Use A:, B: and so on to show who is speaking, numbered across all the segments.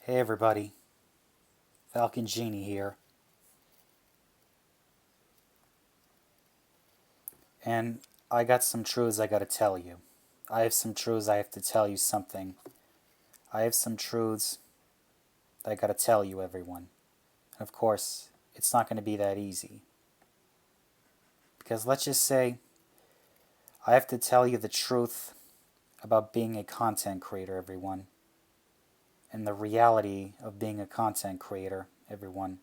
A: Hey everybody, Falcon Genie here, and I got some truths I gotta tell you. I have some truths I have to tell you something. I have some truths I gotta tell you, everyone. Of course, it's not gonna be that easy. Because let's just say I have to tell you the truth about being a content creator, everyone, and the reality of being a content creator, everyone.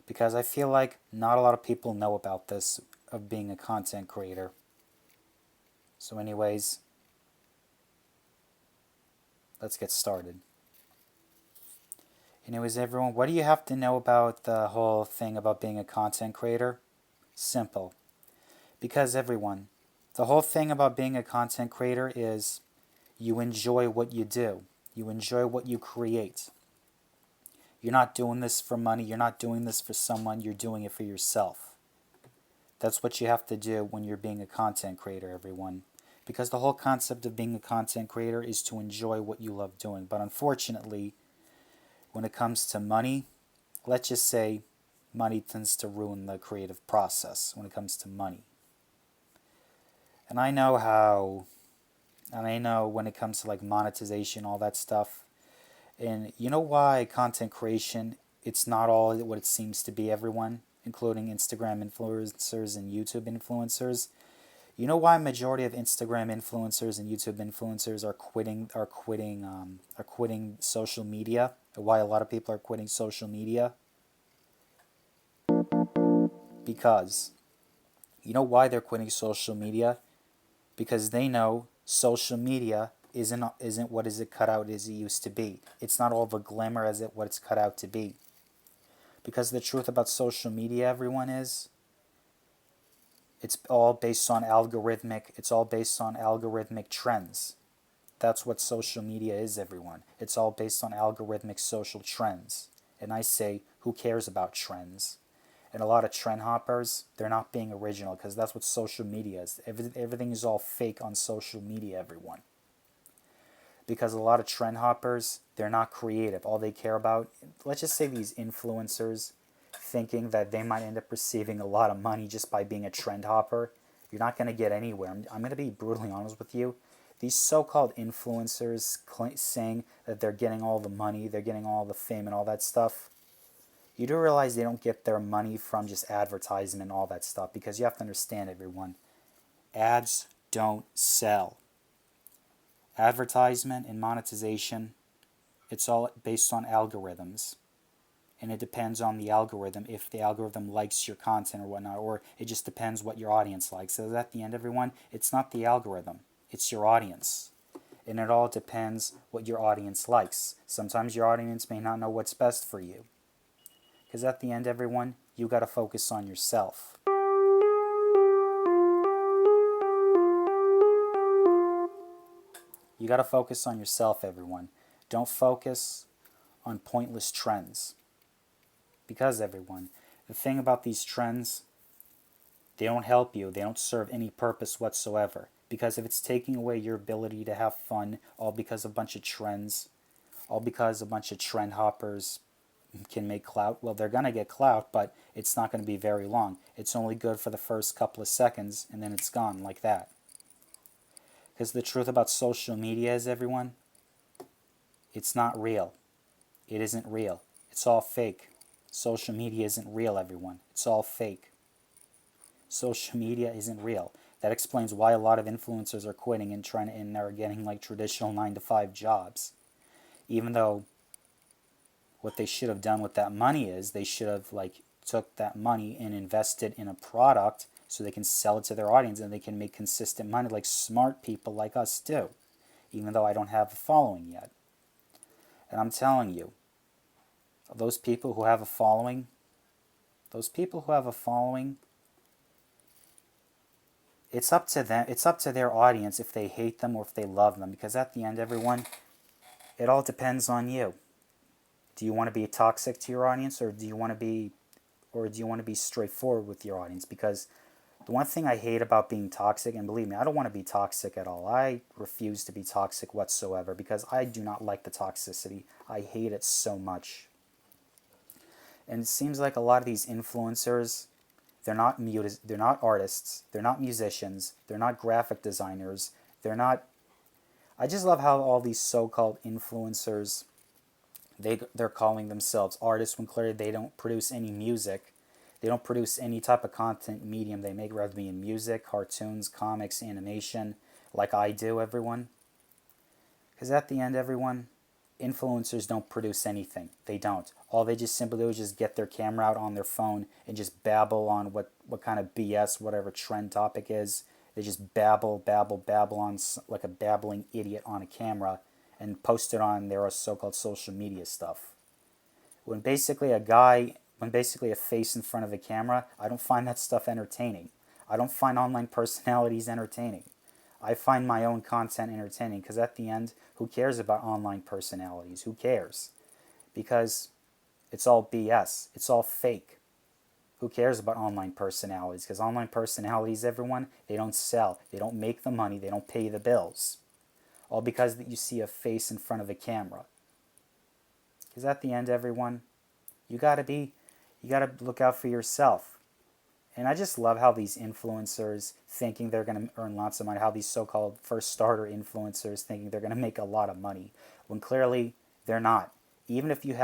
A: Because I feel like not a lot of people know about this, of being a content creator. So, anyways, let's get started. Anyways, everyone, what do you have to know about the whole thing about being a content creator? Simple. Because, everyone, the whole thing about being a content creator is you enjoy what you do, you enjoy what you create. You're not doing this for money, you're not doing this for someone, you're doing it for yourself. That's what you have to do when you're being a content creator, everyone. Because the whole concept of being a content creator is to enjoy what you love doing. But unfortunately, when it comes to money, let's just say money tends to ruin the creative process when it comes to money. And I know how, and I know when it comes to like monetization, all that stuff. And you know why content creation, it's not all what it seems to be, everyone, including Instagram influencers and YouTube influencers. You know why majority of Instagram influencers and YouTube influencers are quitting social media? Why a lot of people are quitting social media? Because you know why they're quitting social media? Because they know social media isn't what is it cut out as it used to be. It's not all the glamour as it what it's cut out to be. Because the truth about social media, everyone, is it's all based on algorithmic trends. That's what social media is, everyone. It's all based on algorithmic social trends. And I say, who cares about trends? And a lot of trend hoppers, they're not being original because that's what social media is. Everything is all fake on social media, everyone. Because a lot of trend hoppers, they're not creative. All they care about, let's just say these influencers thinking that they might end up receiving a lot of money just by being a trend hopper, you're not going to get anywhere. I'm going to be brutally honest with you. These so-called influencers saying that they're getting all the money, they're getting all the fame and all that stuff, you do realize they don't get their money from just advertising and all that stuff, because you have to understand, everyone, ads don't sell. Advertisement and monetization, it's all based on algorithms. And it depends on the algorithm, if the algorithm likes your content or whatnot, or it just depends what your audience likes. So at the end, everyone, it's not the algorithm, it's your audience. And it all depends what your audience likes. Sometimes your audience may not know what's best for you. Because at the end, everyone, you got to focus on yourself. You got to focus on yourself, everyone. Don't focus on pointless trends. Because, everyone, the thing about these trends, they don't help you. They don't serve any purpose whatsoever. Because if it's taking away your ability to have fun, all because a bunch of trends, all because a bunch of trend hoppers can make clout, well, they're going to get clout, but it's not going to be very long. It's only good for the first couple of seconds, and then it's gone like that. Because the truth about social media is, everyone, it's not real. It isn't real. It's all fake. Social media isn't real, everyone. It's all fake. Social media isn't real. That explains why a lot of influencers are quitting and are getting like traditional 9 to 5 jobs. Even though what they should have done with that money is they should have like took that money and invested in a product so they can sell it to their audience and they can make consistent money like smart people like us do. Even though I don't have a following yet. And I'm telling you, those people who have a following, it's up to them. It's up to their audience if they hate them or if they love them. Because at the end, everyone, it all depends on you. Do you want to be toxic to your audience, or do you want to be straightforward with your audience? Because The one thing I hate about being toxic, and believe me, I don't want to be toxic at all. I refuse to be toxic whatsoever because I do not like the toxicity. I hate it so much. And it seems like a lot of these influencers, they're not artists, they're not musicians, they're not graphic designers, they're not. I just love how all these so-called influencers, they're calling themselves artists when clearly they don't produce any music. They don't produce any type of content medium they make, rather be in music, cartoons, comics, animation, like I do, everyone. Because at the end, everyone, influencers don't produce anything. They don't. All they just simply do is just get their camera out on their phone and just babble on what kind of BS, whatever trend topic is. They just babble, babble, babble on like a babbling idiot on a camera and post it on their so-called social media stuff. When basically a face in front of a camera, I don't find that stuff entertaining. I don't find online personalities entertaining. I find my own content entertaining because at the end, who cares about online personalities? Who cares? Because it's all BS. It's all fake. Who cares about online personalities? Because online personalities, everyone, they don't sell. They don't make the money. They don't pay the bills. All because that you see a face in front of a camera. Because at the end, everyone, you gotta look out for yourself. And I just love how these influencers thinking they're going to earn lots of money, how these so-called first starter influencers thinking they're going to make a lot of money, when clearly they're not. Even if you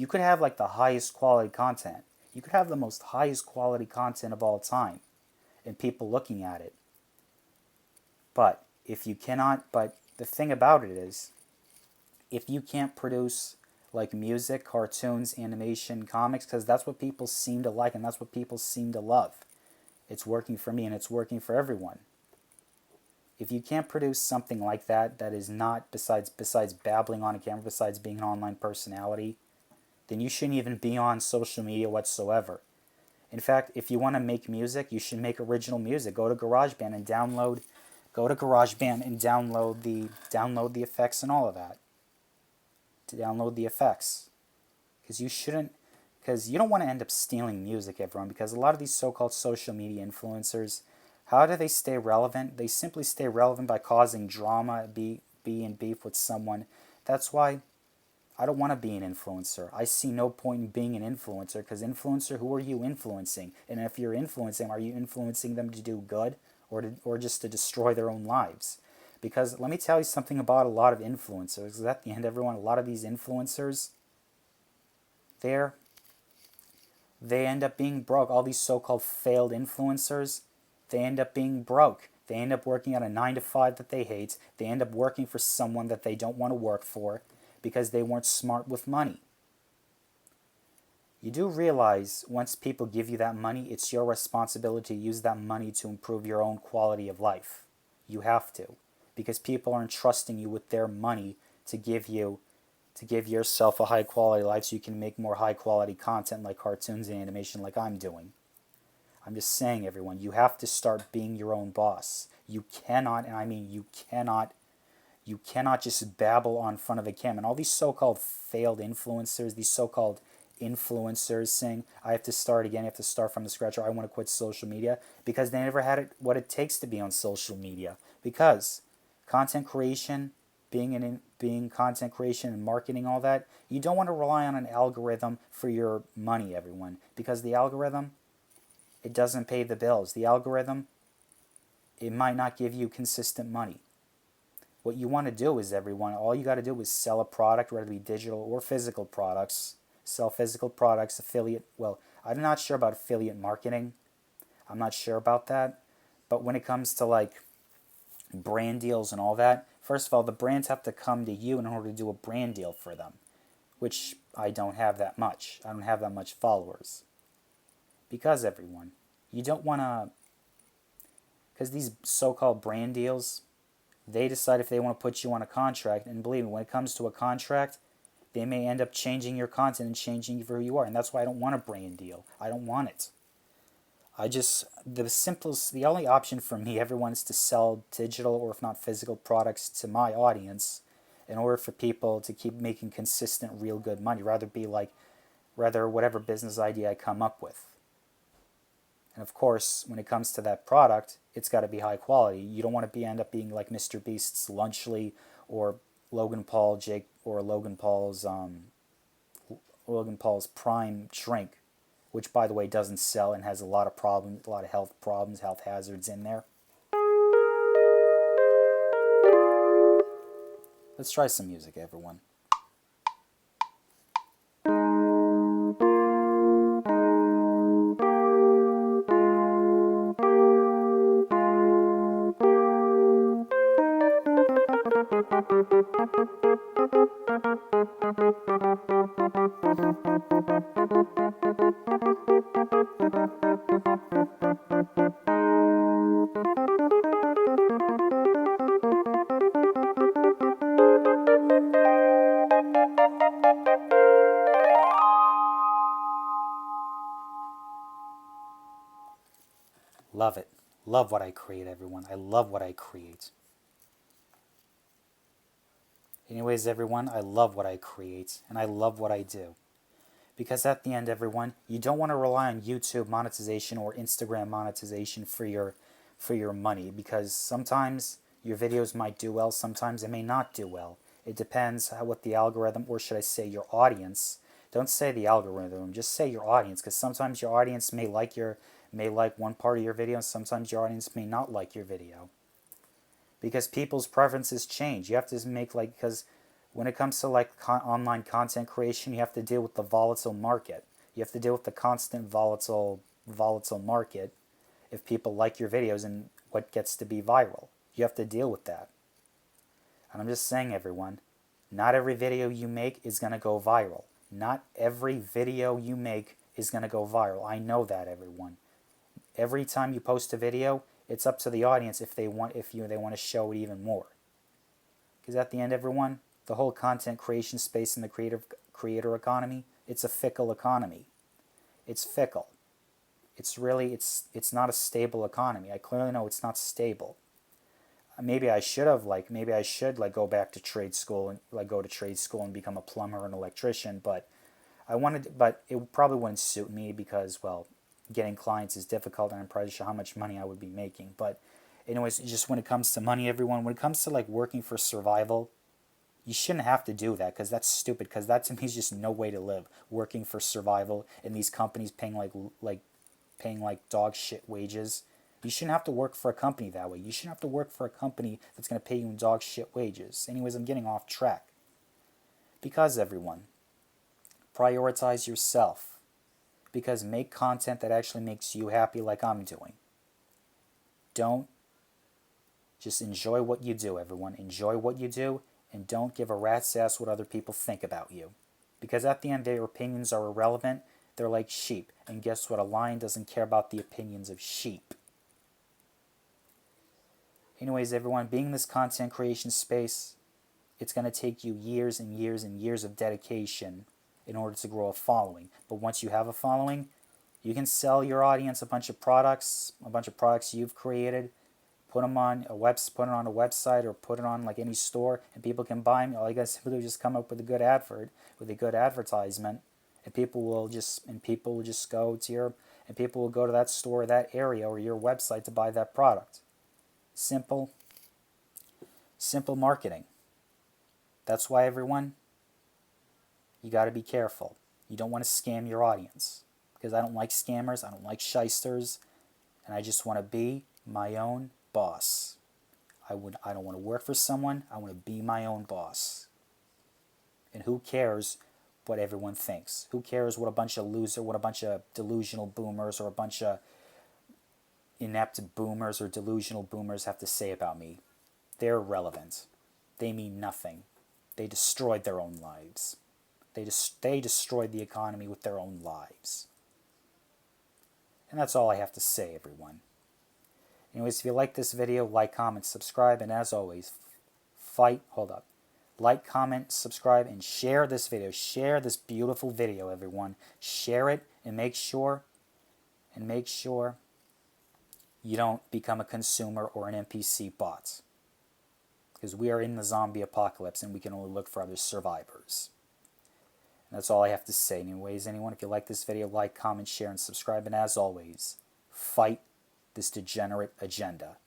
A: could have like the highest quality content. You could have the most highest quality content of all time and people looking at it. But the thing about it is, if you can't produce like music, cartoons, animation, comics, because that's what people seem to like and that's what people seem to love. It's working for me and it's working for everyone. If you can't produce something like that that is not besides babbling on a camera, besides being an online personality, then you shouldn't even be on social media whatsoever. In fact, if you want to make music, you should make original music. Go to GarageBand and download the effects and all of that. To download the effects. Because you don't want to end up stealing music, everyone, because a lot of these so-called social media influencers, how do they stay relevant? They simply stay relevant by causing drama, be in beef with someone. That's why I don't want to be an influencer. I see no point in being an influencer, because influencer, who are you influencing? And if you're influencing, are you influencing them to do good or just to destroy their own lives? Because let me tell you something about a lot of influencers. Because at the end, everyone, a lot of these influencers, they end up being broke. All these so-called failed influencers, they end up being broke. They end up working at a 9 to 5 that they hate. They end up working for someone that they don't want to work for because they weren't smart with money. You do realize once people give you that money, it's your responsibility to use that money to improve your own quality of life. You have to. Because people are entrusting you with their money to give yourself a high quality life so you can make more high quality content like cartoons and animation like I'm doing. I'm just saying, everyone, you have to start being your own boss. You cannot, and I mean you cannot just babble on front of a camera. And all these so-called failed influencers, these so-called influencers saying, I have to start again, I have to start from the scratch, or I want to quit social media, because they never had what it takes to be on social media. Because content creation, being content creation and marketing, all that, you don't want to rely on an algorithm for your money, everyone. Because the algorithm, it doesn't pay the bills. The algorithm, it might not give you consistent money. What you want to do is, everyone, all you got to do is sell a product, whether it be digital or physical products. Sell physical products, affiliate. Well, I'm not sure about affiliate marketing. I'm not sure about that. But when it comes to like brand deals and all that, first of all, the brands have to come to you in order to do a brand deal for them, which I don't have that much. I don't have that much followers. Because, everyone, you don't want to, because these so-called brand deals, they decide if they want to put you on a contract, and believe me, when it comes to a contract, they may end up changing your content and changing you for who you are, and that's why I don't want a brand deal. I don't want it. The only option for me, everyone, is to sell digital or if not physical products to my audience in order for people to keep making consistent, real good money, rather whatever business idea I come up with. And of course, when it comes to that product, it's got to be high quality. You don't want to end up being like Mr. Beast's Lunchly or Logan Paul Jake or Logan Paul's Prime drink, which by the way doesn't sell and has a lot of problems, a lot of health problems, health hazards in there. Let's try some music, everyone. Love it. Love what I create, everyone. I love what I create. Anyways, everyone, I love what I create, and I love what I do. Because at the end, everyone, you don't want to rely on YouTube monetization or Instagram monetization for your money, because sometimes your videos might do well, sometimes they may not do well. It depends what the algorithm, or should I say your audience. Don't say the algorithm, just say your audience, because sometimes your audience may like one part of your video, and sometimes your audience may not like your video. Because people's preferences change. You have to make because when it comes to online content creation, you have to deal with the volatile market. You have to deal with the constant volatile market if people like your videos and what gets to be viral. You have to deal with that. And I'm just saying, everyone, not every video you make is going to go viral. Not every video you make is going to go viral. I know that, everyone. Every time you post a video, it's up to the audience if they want to show it even more. Because at the end, everyone, the whole content creation space in the creator economy, it's a fickle economy. It's fickle. It's not a stable economy. I clearly know it's not stable. Maybe I should go back to trade school and go to trade school and become a plumber or an electrician, but it probably wouldn't suit me because, well, getting clients is difficult, and I'm probably sure how much money I would be making. But anyways, just when it comes to money, everyone, when it comes to working for survival, you shouldn't have to do that, because that's stupid, because that to me is just no way to live. Working for survival and these companies paying paying dog shit wages. You shouldn't have to work for a company that way. You shouldn't have to work for a company that's going to pay you in dog shit wages. Anyways, I'm getting off track. Because everyone, prioritize yourself. Because make content that actually makes you happy like I'm doing. Just enjoy what you do, everyone. Enjoy what you do, and don't give a rat's ass what other people think about you. Because at the end, their opinions are irrelevant. They're like sheep. And guess what? A lion doesn't care about the opinions of sheep. Anyways, everyone, being in this content creation space, it's going to take you years and years and years of dedication in order to grow a following. But once you have a following, you can sell your audience a bunch of products you've created, put them on a website or put it on any store, and people can buy them. All you guys simply do is just come up with a good advertisement, and people will just go to that store, that area, or your website to buy that product. Simple marketing. That's why, everyone, you got to be careful. You don't want to scam your audience, because I don't like scammers, I don't like shysters, and I just want to be my own boss. I don't want to work for someone. I want to be my own boss. And who cares what everyone thinks? Who cares what a bunch of delusional boomers or a bunch of inept boomers or delusional boomers have to say about me? They're irrelevant. They mean nothing. They destroyed their own lives. They destroyed the economy with their own lives. And that's all I have to say, everyone. Anyways, if you like this video, like, comment, subscribe, and as always, like, comment, subscribe, and share this video. Share this beautiful video, everyone. Share it, and make sure you don't become a consumer or an NPC bot. Because we are in the zombie apocalypse, and we can only look for other survivors. And that's all I have to say. Anyways, anyone, if you like this video, like, comment, share, and subscribe. And as always, fight this degenerate agenda.